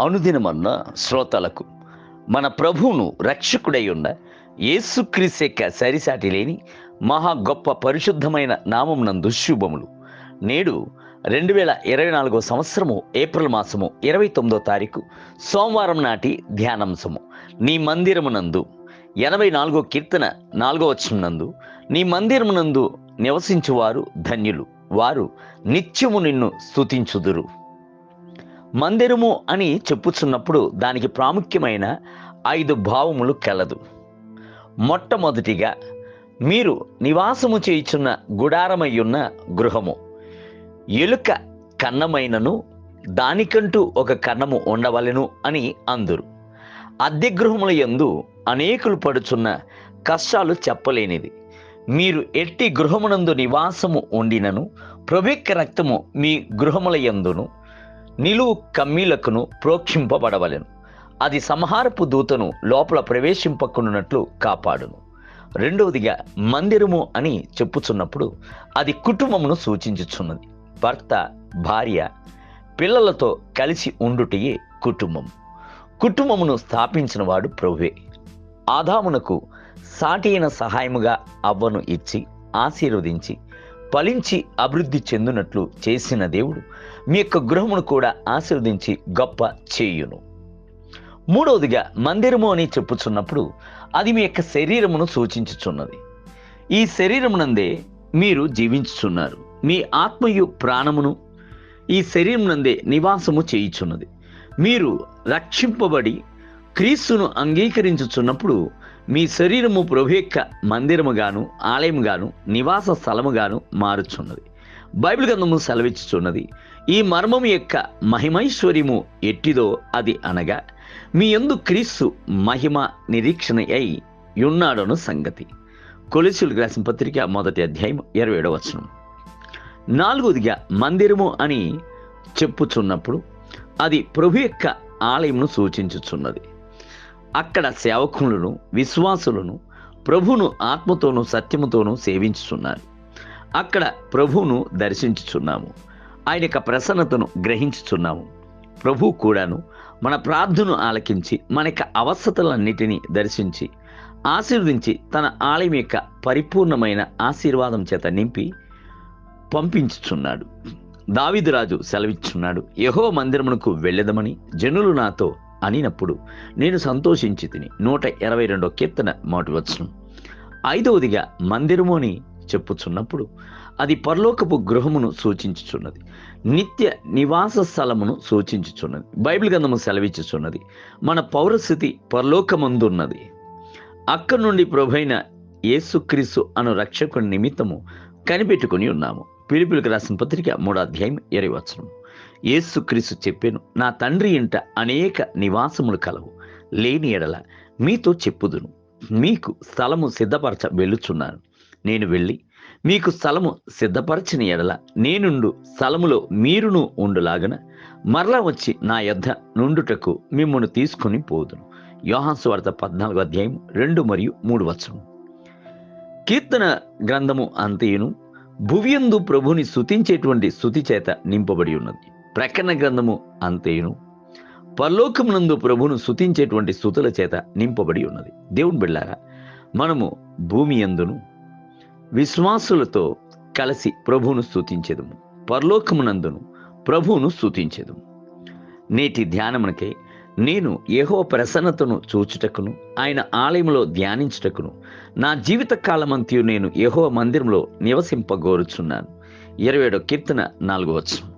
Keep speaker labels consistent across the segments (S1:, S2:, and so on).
S1: అనుదినమన్న శ్రోతలకు మన ప్రభువును రక్షకుడై ఉన్న యేసుక్రీస్తు యొక్క సరిసాటి లేని మహా గొప్ప పరిశుద్ధమైన నామం నందు శుభములు. నేడు 2024 సంవత్సరము ఏప్రిల్ మాసము 29వ తారీఖు సోమవారం నాటి ధ్యానాంశము. నీ మందిరమునందు 84వ కీర్తన 4వ వచనం నందు, నీ మందిరమునందు నివసించువారు ధన్యులు, వారు నిత్యము నిన్ను స్తుతించుదురు. మందిరము అని చెప్పుచున్నప్పుడు దానికి ప్రాముఖ్యమైన 5 భావములు కలదు. మొట్టమొదటిగా, మీరు నివాసము చేయుచున్న గుడారమయ్యున్న గృహము. ఎలుక కన్నమైనను దానికంటూ ఒక కన్నము ఉండవలెను అని అందురు. అద్దె గృహముల యందు అనేకులు పడుచున్న కష్టాలు చెప్పలేనిది. మీరు ఎట్టి గృహమునందు నివాసము ఉండినను ప్రభు యొక్క రక్తము మీ గృహముల యందును నిలువు కమ్మీలకును ప్రోక్షింపబడవలెను. అది సంహారపు దూతను లోపల ప్రవేశింపకున్నట్లు కాపాడును. రెండవదిగా, మందిరము అని చెప్పుచున్నప్పుడు అది కుటుంబమును సూచించుచున్నది. భర్త, భార్య, పిల్లలతో కలిసి ఉండుటయే కుటుంబం. కుటుంబమును స్థాపించిన వాడు ప్రభువే. ఆదామునకు సాటి అయిన సహాయముగా అవ్వను ఇచ్చి ఆశీర్వదించి ఫలించి అభివృద్ధి చెందినట్లు చేసిన దేవుడు మీ యొక్క గృహమును కూడా ఆశీర్వదించి గొప్ప చేయును. మూడవదిగా, మందిరము అని చెప్పుచున్నప్పుడు అది మీ యొక్క శరీరమును సూచించుచున్నది. ఈ శరీరమునందే మీరు జీవించుచున్నారు. మీ ఆత్మయు ప్రాణమును ఈ శరీరమునందే నివాసము చేయుచున్నది. మీరు రక్షింపబడి క్రీస్తును అంగీకరించుచున్నప్పుడు మీ శరీరము ప్రభు యొక్క మందిరముగాను ఆలయముగాను నివాస స్థలముగాను మారుచున్నది. బైబిల్ గ్రంథము సెలవిచ్చుచున్నది, ఈ మర్మము యొక్క మహిమైశ్వర్యము ఎట్టిదో అది అనగా మీ యందు క్రీస్తు మహిమ నిరీక్షణ అయి ఉన్నాడను సంగతి. కొలొస్సీయులకు రాసిన పత్రిక 1వ అధ్యాయం 27వ వచనం. నాలుగవదిగా, మందిరము అని చెప్పుచున్నప్పుడు అది ప్రభు యొక్క ఆలయమును సూచించుచున్నది. అక్కడ సేవకులను విశ్వాసులను ప్రభువును ఆత్మతోనూ సత్యముతోనూ సేవించుచున్నారు. అక్కడ ప్రభువును దర్శించుచున్నాము. ఆయన యొక్క ప్రసన్నతను గ్రహించుచున్నాము. ప్రభు కూడాను మన ప్రార్థనను ఆలకించి మన యొక్క అవసరతలన్నిటినీ దర్శించి ఆశీర్వదించి తన ఆలయం యొక్క పరిపూర్ణమైన ఆశీర్వాదం చేత నింపి పంపించుచున్నాడు. దావీదు రాజు సెలవిచ్చున్నాడు, యెహోవా మందిరమునకు వెళ్ళెదమని జనులు నాతో అనినప్పుడు నేను సంతోషించి తిని. 122వ కీర్తన 1వ వచనం. ఐదవదిగా, మందిరము అని చెప్పుచున్నప్పుడు అది పరలోకపు గృహమును సూచించుచున్నది. నిత్య నివాస స్థలమును సూచించుచున్నది. బైబిల్ గ్రంథము సెలవిచ్చుచున్నది, మన పౌరస్థితి పరలోకమందున్నది. అక్కడి నుండి ప్రభువైన యేసుక్రీస్తు అను రక్షకుని నిమిత్తము కనిపెట్టుకుని ఉన్నాము. ఫిలిప్పీయులకు రాసిన పత్రిక 3వ అధ్యాయం 20వ వచనం. యేసుక్రీస్తు చెప్పెను, నా తండ్రి ఇంట అనేక నివాసములు కలవు. లేని ఎడల మీతో చెప్పుదును, మీకు స్థలము సిద్ధపరచ వెళ్ళుచున్నాను. నేను వెళ్ళి మీకు స్థలము సిద్ధపరచిన ఎడల నేనుండు స్థలములో మీరును ఉండులాగన మరలా వచ్చి నా యొద్ద నుండుటకు మిమ్మును తీసుకొని పోదును. యోహాను సువార్త 14వ అధ్యాయం 2 మరియు 3 వచనం. కీర్తన గ్రంథము అంతయును భువియందు ప్రభుని స్తుతించేటువంటి స్తుతి చేత నింపబడి ఉన్నది. ప్రకటన గ్రంథము అంతయును పరలోకమునందు ప్రభును స్తుతించేటువంటి స్తుతుల చేత నింపబడి ఉన్నది. దేవుని బిడ్డలారా, మనము భూమి యందును విశ్వాసులతో కలిసి ప్రభువును స్తుతించెదము, పరలోకమునందును ప్రభువును స్తుతించెదము. నేటి ధ్యానమునకై నేను యెహోవా ప్రసన్నతను చూచుటకును ఆయన ఆలయంలో ధ్యానించుటకును నా జీవిత కాలమంతయు నేను యెహోవా మందిరంలో నివసింపగోరుచున్నాను. 27వ కీర్తన 4వ వచనం.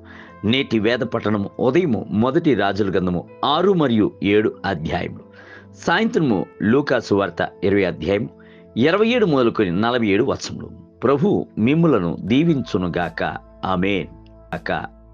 S1: నేటి వేద పఠనము ఉదయము 1 రాజుల గ్రంథము 6 మరియు 7 అధ్యాయములు, సాయంత్రము లూకా సువార్త 20వ అధ్యాయం 27 మొదలుకొని 47 వచనములు. ప్రభు మిమ్ములను దీవించునుగాక. ఆమేన్.